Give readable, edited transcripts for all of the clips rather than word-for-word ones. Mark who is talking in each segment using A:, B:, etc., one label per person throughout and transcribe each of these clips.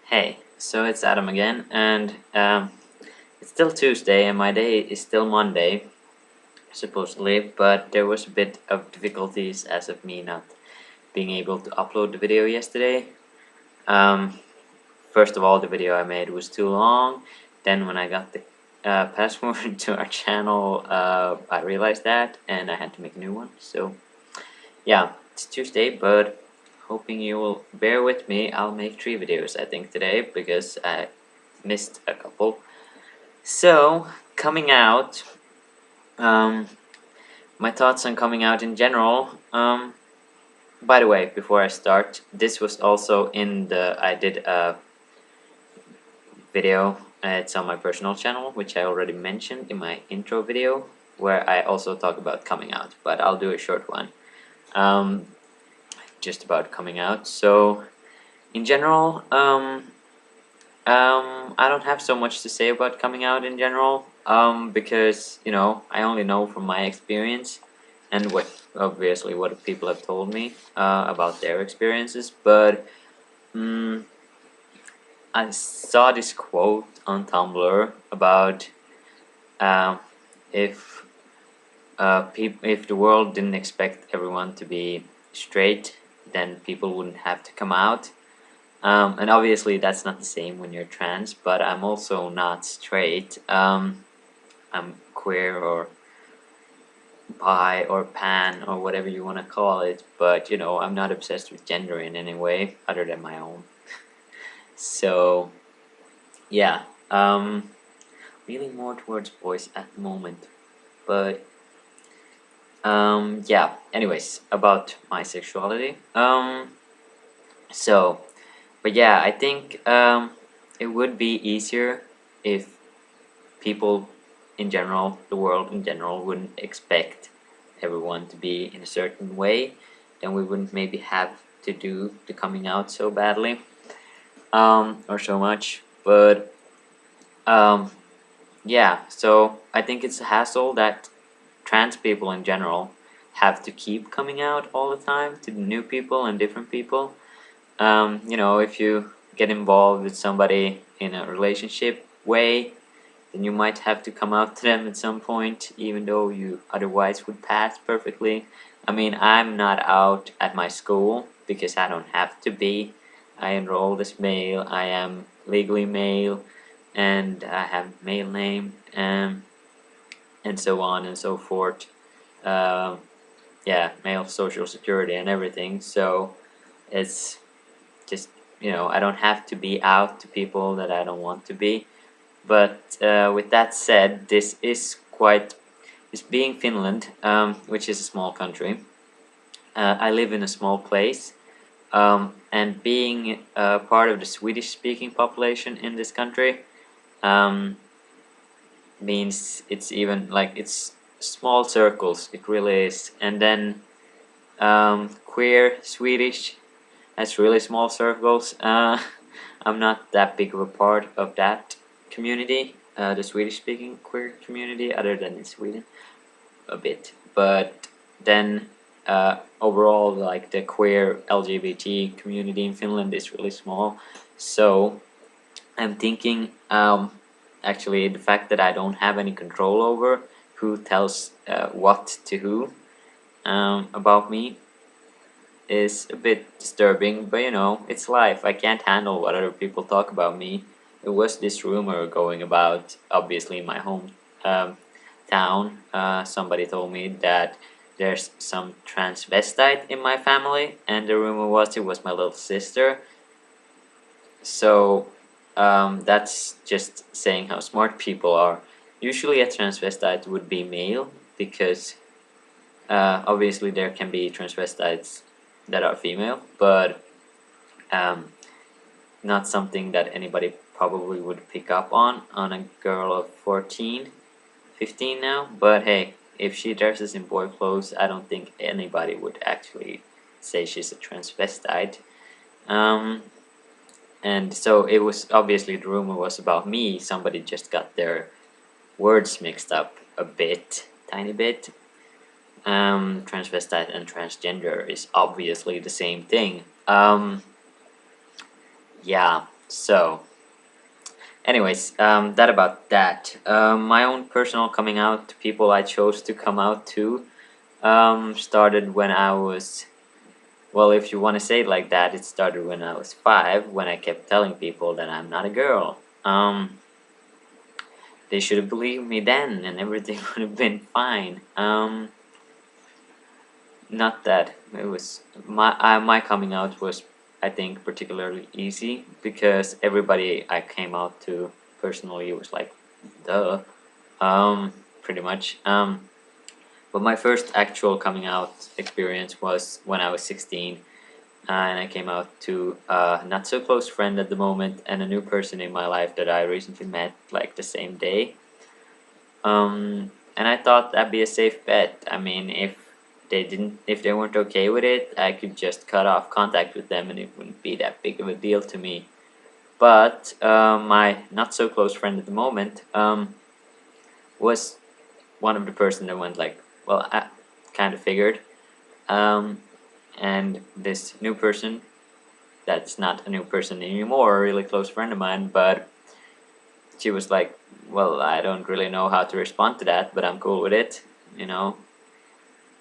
A: Hey, so it's Adam again, and it's still Tuesday, and my day is still Monday, supposedly, but there was a bit of difficulties as of me not being able to upload the video yesterday. Um, First of all, the video I made was too long, then when I got the password to our channel, I realized that, and I had to make a new one, so yeah, it's Tuesday, but hoping you will bear with me. I'll make 3 videos, I think, today, because I missed a couple. So, coming out, um, my thoughts on coming out in general. By the way, before I start, this was also I did a video, it's on my personal channel, which I already mentioned in my intro video, where I also talk about coming out, but I'll do a short one, just about coming out. So, in general, I don't have so much to say about coming out in general, because I only know from my experience and what people have told me about their experiences. But I saw this quote on Tumblr about if if the world didn't expect everyone to be straight, then people wouldn't have to come out. And obviously that's not the same when you're trans, but I'm also not straight. I'm queer or bi or pan or whatever you want to call it, but I'm not obsessed with gender in any way other than my own. So yeah, leaning more towards boys at the moment, but yeah. Anyways, about my sexuality. So, but yeah, I think it would be easier if people in general, the world in general, wouldn't expect everyone to be in a certain way, then we wouldn't maybe have to do the coming out so badly, or so much. But yeah, so I think it's a hassle that trans people in general have to keep coming out all the time to new people and different people. If you get involved with somebody in a relationship way, then you might have to come out to them at some point, even though you otherwise would pass perfectly. I mean, I'm not out at my school because I don't have to be. I enrolled as male, I am legally male, and I have male name, and so on and so forth. Um, yeah, male social security and everything. So it's just, I don't have to be out to people that I don't want to be. But with that said, this being Finland, which is a small country. I live in a small place, and being part of the Swedish-speaking population in this country means it's even like it's small circles. It really is. And then queer Swedish has really small circles. I'm not that big of a part of that community, the Swedish-speaking queer community, other than in Sweden, a bit. But then overall, like the queer LGBT community in Finland is really small. So I'm thinking, actually, the fact that I don't have any control over who tells what to who about me is a bit disturbing, but it's life. I can't handle what other people talk about me. There was this rumor going about, obviously, in my home town. Somebody told me that there's some transvestite in my family, and the rumor was it was my little sister. So that's just saying how smart people are. Usually a transvestite would be male, because obviously there can be transvestites that are female, but not something that anybody probably would pick up on a girl of 14, 15 now. But hey, if she dresses in boy clothes, I don't think anybody would actually say she's a transvestite. And so it was, obviously the rumor was about me. Somebody just got their words mixed up a bit, tiny bit. Transvestite and transgender is obviously the same thing. Yeah, So, anyways, that about that. My own personal coming out to people I chose to come out to started when I was, well, if you want to say it like that, it started when I was 5, when I kept telling people that I'm not a girl. They should have believed me then, and everything would have been fine. Not that it was my coming out was, I think, particularly easy because everybody I came out to personally was like, duh, pretty much. But my first actual coming out experience was when I was 16, and I came out to a not so close friend at the moment and a new person in my life that I recently met like the same day. And I thought that'd be a safe bet. I mean, if they weren't okay with it, I could just cut off contact with them and it wouldn't be that big of a deal to me. But my not so close friend at the moment was one of the person that went like, well, I kind of figured. And this new person, that's not a new person anymore, a really close friend of mine, but she was like, well, I don't really know how to respond to that, but I'm cool with it, you know.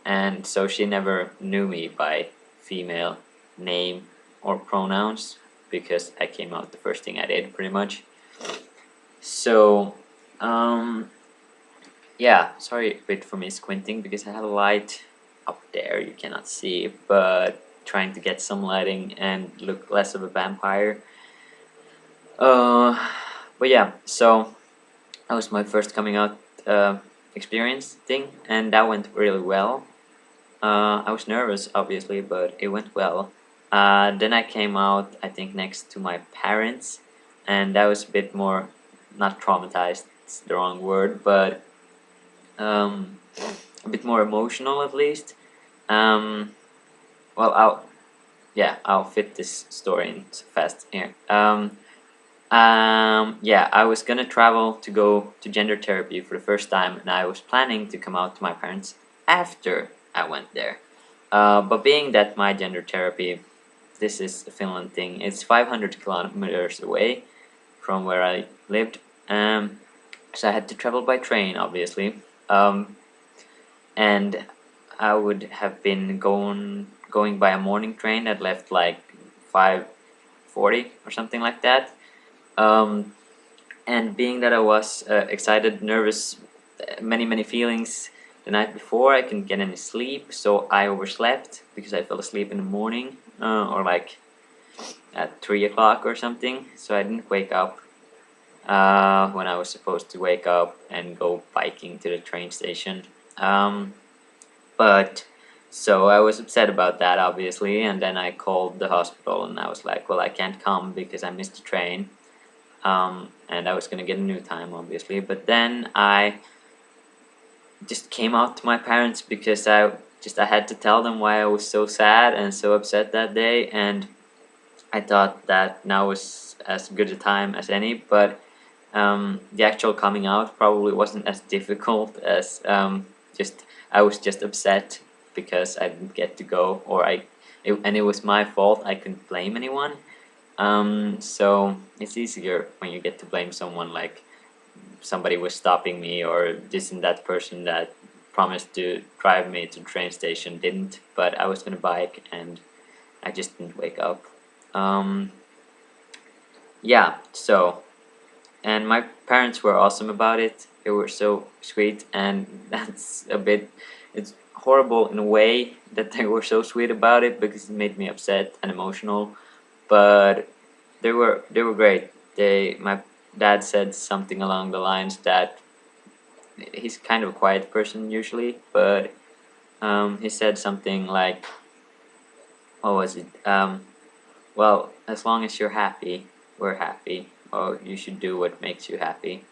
A: And so she never knew me by female name or pronouns because I came out the first thing I did, pretty much. So, yeah, sorry a bit for me squinting because I have a light up there you cannot see, but trying to get some lighting and look less of a vampire. Uh, but yeah, so that was my first coming out experience thing, and that went really well. I was nervous, obviously, but it went well. Then I came out, I think, next to my parents, and that was a bit more, not traumatized, it's the wrong word, but um, a bit more emotional at least. Um, well, I'll fit this story in fast here. Yeah, I was gonna travel to go to gender therapy for the first time, and I was planning to come out to my parents after I went there. But being that my gender therapy, this is a Finland thing, it's 500 kilometers away from where I lived, so I had to travel by train, obviously. Um, and I would have been going by a morning train that left like 5:40 or something like that. Um, and being that I was excited, nervous, many feelings the night before, I couldn't get any sleep, so I overslept because I fell asleep in the morning, or like at 3 o'clock or something. So I didn't wake up when I was supposed to wake up and go biking to the train station. But so I was upset about that, obviously, and then I called the hospital and I was like, well, I can't come because I missed the train. And I was gonna get a new time, obviously. But then I just came out to my parents because I had to tell them why I was so sad and so upset that day, and I thought that now was as good a time as any. But the actual coming out probably wasn't as difficult as just I was just upset because I didn't get to go, and it was my fault. I couldn't blame anyone. So it's easier when you get to blame someone, like somebody was stopping me or this and that person that promised to drive me to the train station didn't, but I was gonna bike and I just didn't wake up. Um, yeah, so, and my parents were awesome about it. They were so sweet, and that's a bit, it's horrible in a way that they were so sweet about it because it made me upset and emotional, but they were great. My dad said something along the lines that he's kind of a quiet person usually, but he said something like, what was it? Well, as long as you're happy, we're happy, or you should do what makes you happy,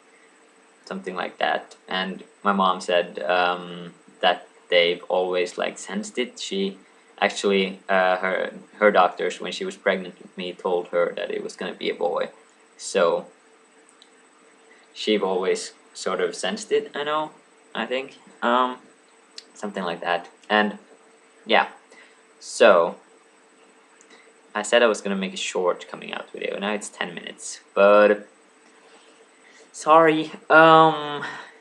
A: something like that. And my mom said that they've always like sensed it. She actually, her doctors, when she was pregnant with me, told her that it was gonna be a boy, so she've always sort of sensed it. I think, something like that. And yeah, so I said I was gonna make a short coming out video. Now it's 10 minutes, but sorry.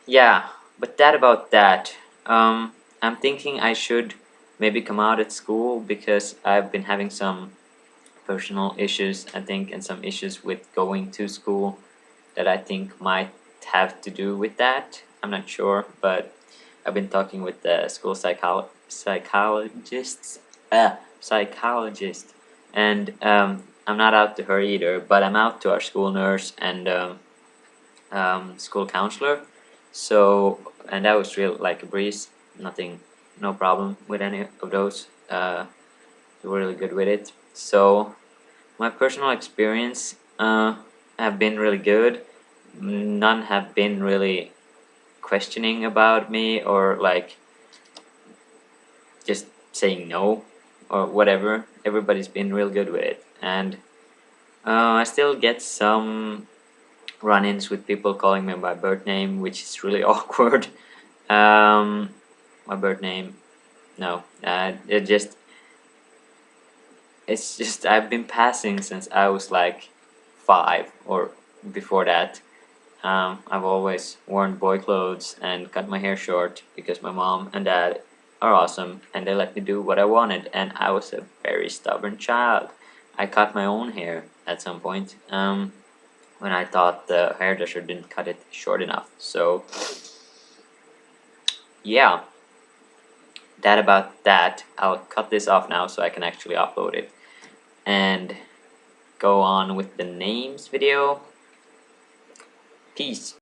A: Yeah, but that about that. I'm thinking I should maybe come out at school because I've been having some personal issues, I think, and some issues with going to school that I think might have to do with that. I'm not sure, but I've been talking with the school psychologist, and I'm not out to her either, but I'm out to our school nurse and school counselor. So, and that was real like a breeze. Nothing, no problem with any of those. They were really good with it. So my personal experience have been really good. None have been really questioning about me or like just saying no or whatever. Everybody's been real good with it, and I still get some run-ins with people calling me by birth name, which is really awkward. My birth name, no, it's just I've been passing since I was like 5 or before that. I've always worn boy clothes and cut my hair short because my mom and dad are awesome and they let me do what I wanted, and I was a very stubborn child. I cut my own hair at some point when I thought the hairdresser didn't cut it short enough. So yeah, that about that. I'll cut this off now so I can actually upload it and go on with the names video. Peace.